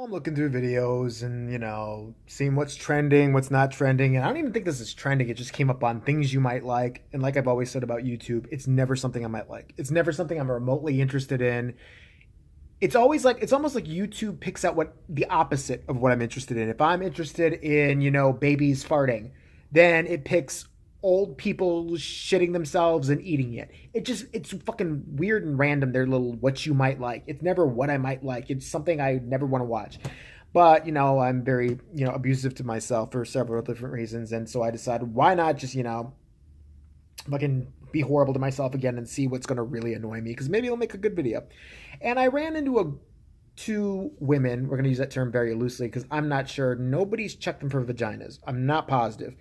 I'm looking through videos and, seeing what's trending, what's not trending. And I don't even think this is trending. It just came up on things you might like. And like I've always said about YouTube, it's never something I might like. It's never something I'm remotely interested in. It's almost like YouTube picks out what the opposite of what I'm interested in. If I'm interested in, babies farting, then it picks old people shitting themselves and eating it. It's fucking weird and random. Their little what you might like. It's never what I might like. It's something I never want to watch. But, I'm very, abusive to myself for several different reasons. And so I decided, why not just, fucking be horrible to myself again and see what's going to really annoy me, because maybe it'll make a good video. And I ran into two women. We're going to use that term very loosely because I'm not sure. Nobody's checked them for vaginas. I'm not positive.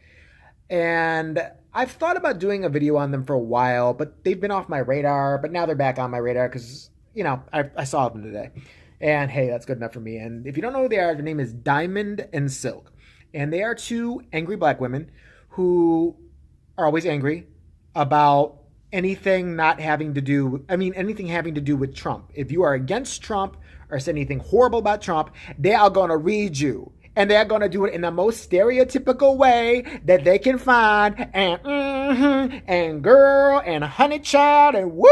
And I've thought about doing a video on them for a while, but they've been off my radar. But now they're back on my radar because, I saw them today. And hey, that's good enough for me. And if you don't know who they are, their name is Diamond and Silk. And they are two angry black women who are always angry about anything anything having to do with Trump. If you are against Trump or say anything horrible about Trump, they are going to read you. And they're going to do it in the most stereotypical way that they can find. And girl, and honey child, and woo,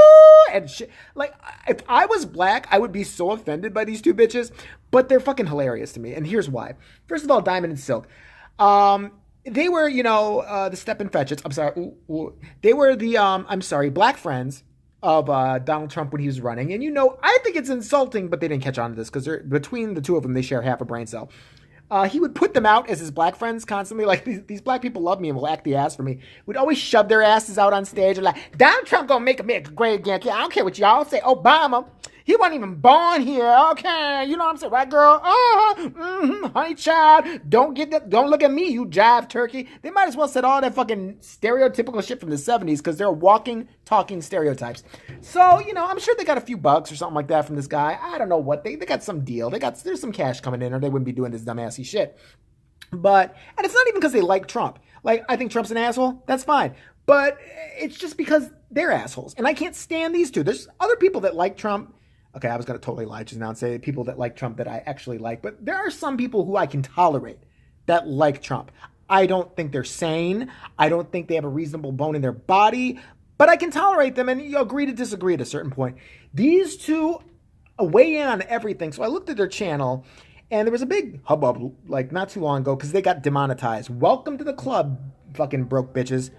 and shit. Like, if I was black, I would be so offended by these two bitches. But they're fucking hilarious to me. And here's why. First of all, Diamond and Silk. They were, the Step and Fetchits. I'm sorry. They were the, black friends of Donald Trump when he was running. And, I think it's insulting, but they didn't catch on to this because between the two of them, they share half a brain cell. He would put them out as his black friends constantly. Like, these black people love me and will act the ass for me. Would always shove their asses out on stage and like, Donald Trump gonna make America great again. I don't care what y'all say. Obama, he wasn't even born here. Okay, you know what I'm saying, right, girl? Honey child, don't look at me, you jive turkey. They might as well said all that fucking stereotypical shit from the 70s because they're walking, talking stereotypes. So, I'm sure they got a few bucks or something like that from this guy. I don't know what they got some deal. There's some cash coming in, or they wouldn't be doing this dumbassy shit. And it's not even because they like Trump. Like, I think Trump's an asshole. That's fine. But it's just because they're assholes. And I can't stand these two. There's other people that like Trump. Okay, I was going to totally lie just now and say people that like Trump that I actually like. But there are some people who I can tolerate that like Trump. I don't think they're sane. I don't think they have a reasonable bone in their body. But I can tolerate them and agree to disagree at a certain point. These two weigh in on everything. So I looked at their channel, and there was a big hubbub like not too long ago because they got demonetized. Welcome to the club, fucking broke bitches.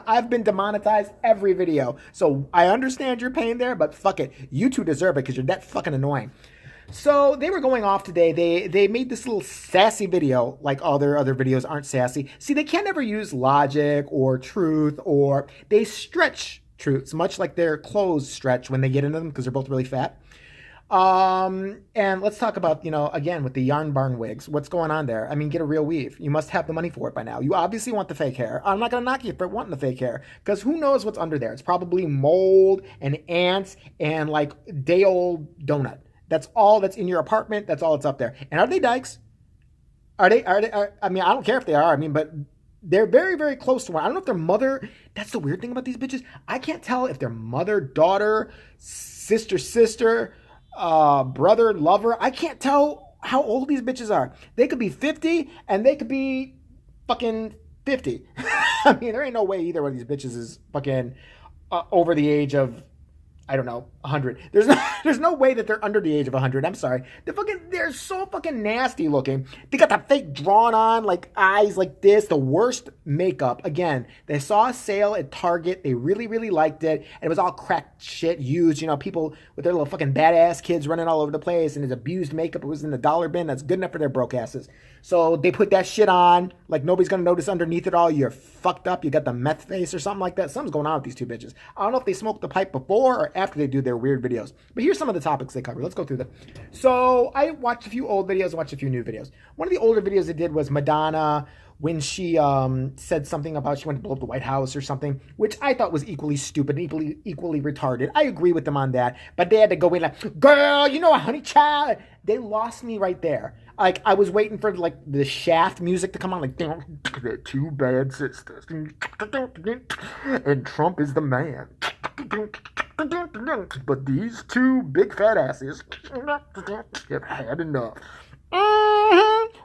I've been demonetized every video. So I understand your pain there, but fuck it. You two deserve it because you're that fucking annoying. So they were going off today. They made this little sassy video, like all their other videos aren't sassy. See, they can't ever use logic or truth, or they stretch truths, much like their clothes stretch when they get into them because they're both really fat. And let's talk about, again, with the yarn barn wigs, what's going on there? I mean, get a real weave. You must have the money for it by now. You obviously want the fake hair. I'm not going to knock you for wanting the fake hair because who knows what's under there? It's probably mold and ants and like day old donut. That's all that's in your apartment. That's all that's up there. And are they dykes? I don't care if they are. But they're very, very close to one. I don't know if their mother, that's the weird thing about these bitches. I can't tell if they're mother, daughter, sister, brother, lover. I can't tell how old these bitches are. They could be 50 and they could be fucking 50. There ain't no way either one of these bitches is fucking over the age of, I don't know, 100. There's no way that they're under the age of 100. I'm sorry. They're so fucking nasty looking. They got the fake drawn on, like eyes like this, the worst makeup. Again, they saw a sale at Target. They really, really liked it. And it was all cracked shit used. People with their little fucking badass kids running all over the place. And his abused makeup was in the dollar bin. That's good enough for their broke asses. So they put that shit on. Like nobody's going to notice underneath it all. You're fucked up. You got the meth face or something like that. Something's going on with these two bitches. I don't know if they smoked the pipe before or after they do their weird videos. But here's some of the topics they cover. Let's go through them. So I watched a few old videos and watched a few new videos. One of the older videos they did was Madonna when she said something about she wanted to blow up the White House or something, which I thought was equally stupid and equally retarded. I agree with them on that, but they had to go in like, girl, you know, a honey child. They lost me right there. Like, I was waiting for like the Shaft music to come on, like, they're two bad sisters, and Trump is the man. But these two big fat asses have had enough.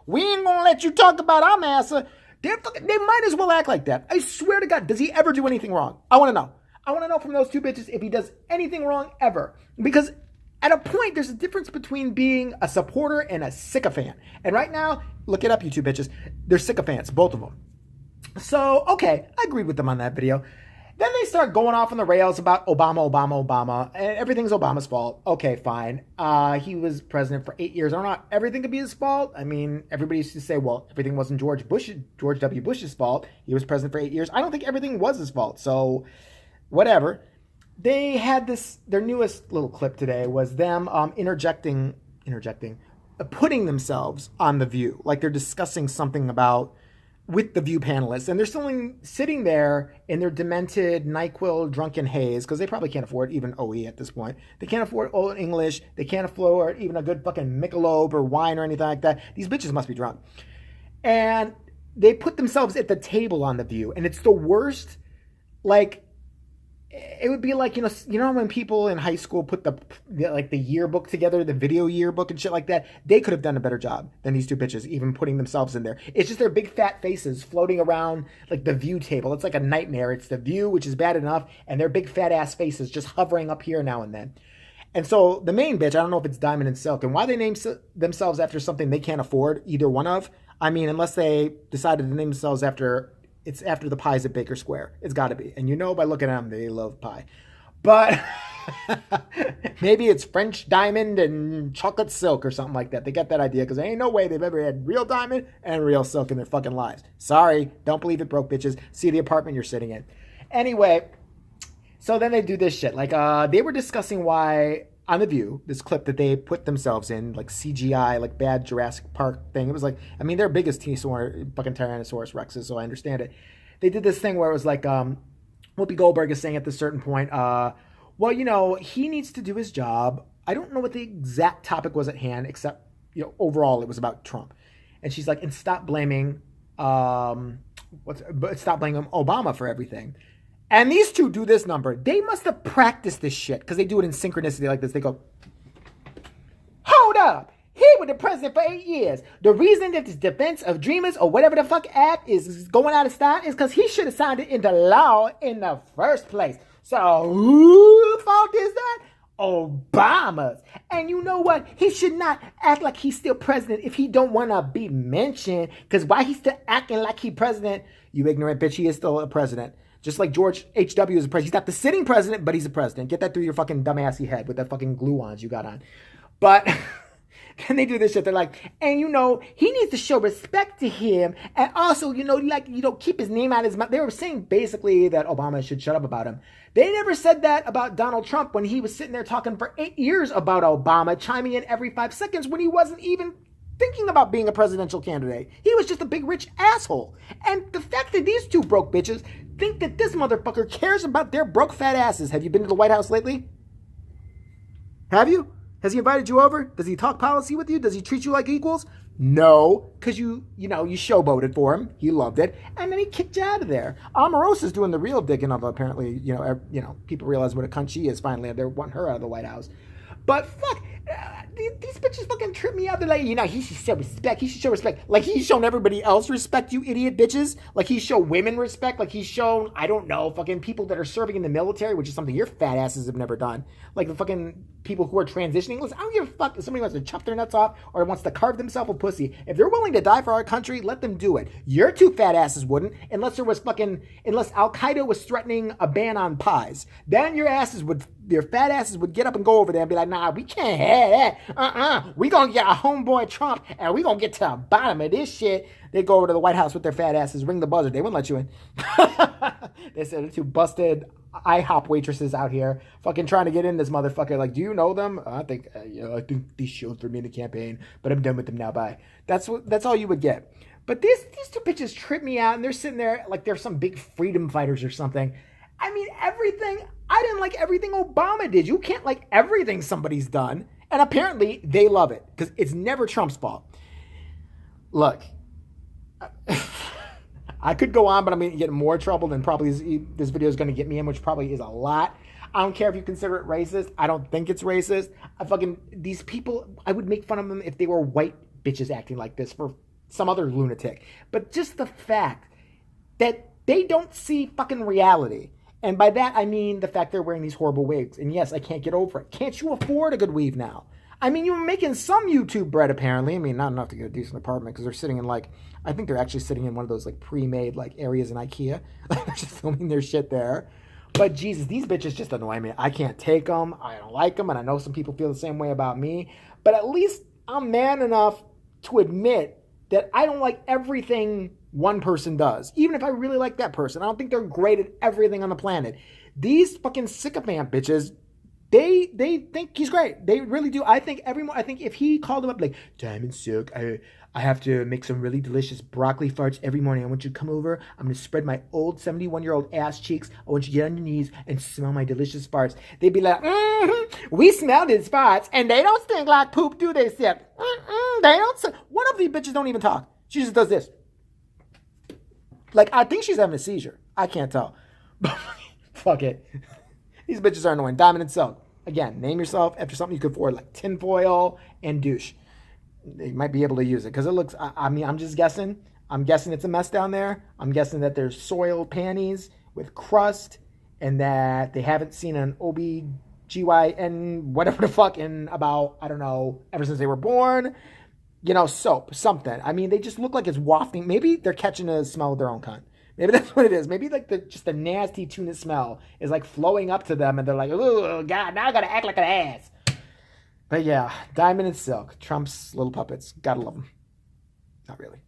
We ain't gonna let you talk about our massa. They might as well act like that. I swear to God, does he ever do anything wrong? I want to know. I want to know from those two bitches if he does anything wrong ever. Because at a point, there's a difference between being a supporter and a sycophant. And right now, look it up, you two bitches. They're sycophants, both of them. So, okay, I agreed with them on that video. Then they start going off on the rails about Obama, and everything's Obama's fault. Okay, fine. He was president for 8 years. I don't know. Everything could be his fault. I mean, everybody used to say, well, everything wasn't George W. Bush's fault. He was president for 8 years. I don't think everything was his fault. So, whatever. They had their newest little clip today was them putting themselves on The View. Like they're discussing something with the View panelists, and they're sitting there in their demented NyQuil drunken haze, because they probably can't afford even OE at this point. They can't afford Old English. They can't afford even a good fucking Michelob or wine or anything like that. These bitches must be drunk. And they put themselves at the table on The View, and it's the worst. Like, it would be like, you know when people in high school put the yearbook together, the video yearbook and shit like that? They could have done a better job than these two bitches, even putting themselves in there. It's just their big fat faces floating around like the View table. It's like a nightmare. It's the View, which is bad enough, and their big fat ass faces just hovering up here now and then. And so the main bitch, I don't know if it's Diamond and Silk, and why they name themselves after something they can't afford, either one of. I mean, unless they decided to name themselves after the pies at Baker Square. It's got to be. And you know by looking at them, they love pie. But maybe it's French Diamond and Chocolate Silk or something like that. They got that idea because there ain't no way they've ever had real diamond and real silk in their fucking lives. Sorry. Don't believe it, broke bitches. See the apartment you're sitting in. Anyway, so then they do this shit. Like, they were discussing why, on The View, this clip that they put themselves in, like CGI, like bad Jurassic Park thing. It was like, I mean, they're biggest fucking Tyrannosaurus Rexes, so I understand it. They did this thing where it was like, Whoopi Goldberg is saying at this certain point, well, you know, he needs to do his job. I don't know what the exact topic was at hand, except, you know, overall it was about Trump. And she's like, and stop blaming Obama for everything. And these two do this number. They must have practiced this shit because they do it in synchronicity like this. They go, hold up. He was the president for 8 years. The reason that this Defense of Dreamers or whatever the fuck act is going out of style is because he should have signed it into law in the first place. So whose fault is that? Obama's. And you know what? He should not act like he's still president if he don't want to be mentioned. Because why he's still acting like he's president? You ignorant bitch, he is still a president. Just like George H.W. is a president. He's not the sitting president, but he's a president. Get that through your fucking dumbassy head with that fucking glue-ons you got on. But then they do this shit. They're like, and you know, he needs to show respect to him. And also, you know, like, you know, keep his name out of his mouth. They were saying basically that Obama should shut up about him. They never said that about Donald Trump when he was sitting there talking for 8 years about Obama, chiming in every 5 seconds when he wasn't even thinking about being a presidential candidate. He was just a big rich asshole. And the fact that these two broke bitches think that this motherfucker cares about their broke fat asses. Have you been to the White House lately? Have you? Has he invited you over? Does he talk policy with you? Does he treat you like equals? No, because you showboated for him. He loved it. And then he kicked you out of there. Omarosa's doing the real digging of, apparently, people realize what a cunt she is finally. They want her out of the White House. But fuck, these bitches fucking trip me out. They're like, he should show respect. He should show respect. Like he's shown everybody else respect, you idiot bitches. Like he's shown women respect. Like he's shown, I don't know, fucking people that are serving in the military, which is something your fat asses have never done. Like the fucking people who are transitioning. Listen, I don't give a fuck if somebody wants to chop their nuts off or wants to carve themselves a pussy. If they're willing to die for our country, let them do it. Your two fat asses wouldn't, unless Al-Qaeda was threatening a ban on pies. Then your fat asses would get up and go over there and be like, nah, we can't have that. We gonna get our homeboy Trump and we gonna get to the bottom of this shit. They go over to the White House with their fat asses, ring the buzzer. They wouldn't let you in. They said the two busted IHOP waitresses out here fucking trying to get in this motherfucker. Like, do you know them? I think these showed for me in the campaign, but I'm done with them now. Bye. That's all you would get. But these two bitches trip me out, and they're sitting there like they're some big freedom fighters or something. I mean, everything. I didn't like everything Obama did. You can't like everything somebody's done. And apparently they love it because it's never Trump's fault. Look, I could go on, but I'm going to get in more trouble than probably this video is going to get me in, which probably is a lot. I don't care if you consider it racist. I don't think it's racist. These people, I would make fun of them if they were white bitches acting like this for some other lunatic. But just the fact that they don't see fucking reality. And by that, I mean the fact they're wearing these horrible wigs. And yes, I can't get over it. Can't you afford a good weave now? I mean, you're making some YouTube bread, apparently. I mean, not enough to get a decent apartment because they're sitting in I think they're actually sitting in one of those pre-made areas in IKEA. They're just filming their shit there. But Jesus, these bitches just annoy me. I can't take them. I don't like them. And I know some people feel the same way about me. But at least I'm man enough to admit that I don't like everything one person does. Even if I really like that person. I don't think they're great at everything on the planet. These fucking sycophant bitches, they think he's great. They really do. I think if he called them up Diamond Silk, I have to make some really delicious broccoli farts every morning. I want you to come over. I'm going to spread my old 71-year-old ass cheeks. I want you to get on your knees and smell my delicious farts. They'd be like, we smell these farts, and they don't stink like poop, do they, Sip? They don't. One of these bitches don't even talk. She just does this. I think she's having a seizure. I can't tell. Fuck it. These bitches are annoying. Diamond and Silk. Again, name yourself after something you could afford, like tinfoil and douche. They might be able to use it because it looks, I mean, I'm just guessing. I'm guessing it's a mess down there. I'm guessing that there's soiled panties with crust and that they haven't seen an OB-GYN, whatever the fuck, in about, I don't know, ever since they were born. Soap, something. I mean, they just look like it's wafting. Maybe they're catching a smell of their own cunt. Maybe that's what it is. Maybe just the nasty tuna smell is flowing up to them and they're like, oh God, now I gotta act like an ass. But yeah, Diamond and Silk, Trump's little puppets. Gotta love them. Not really.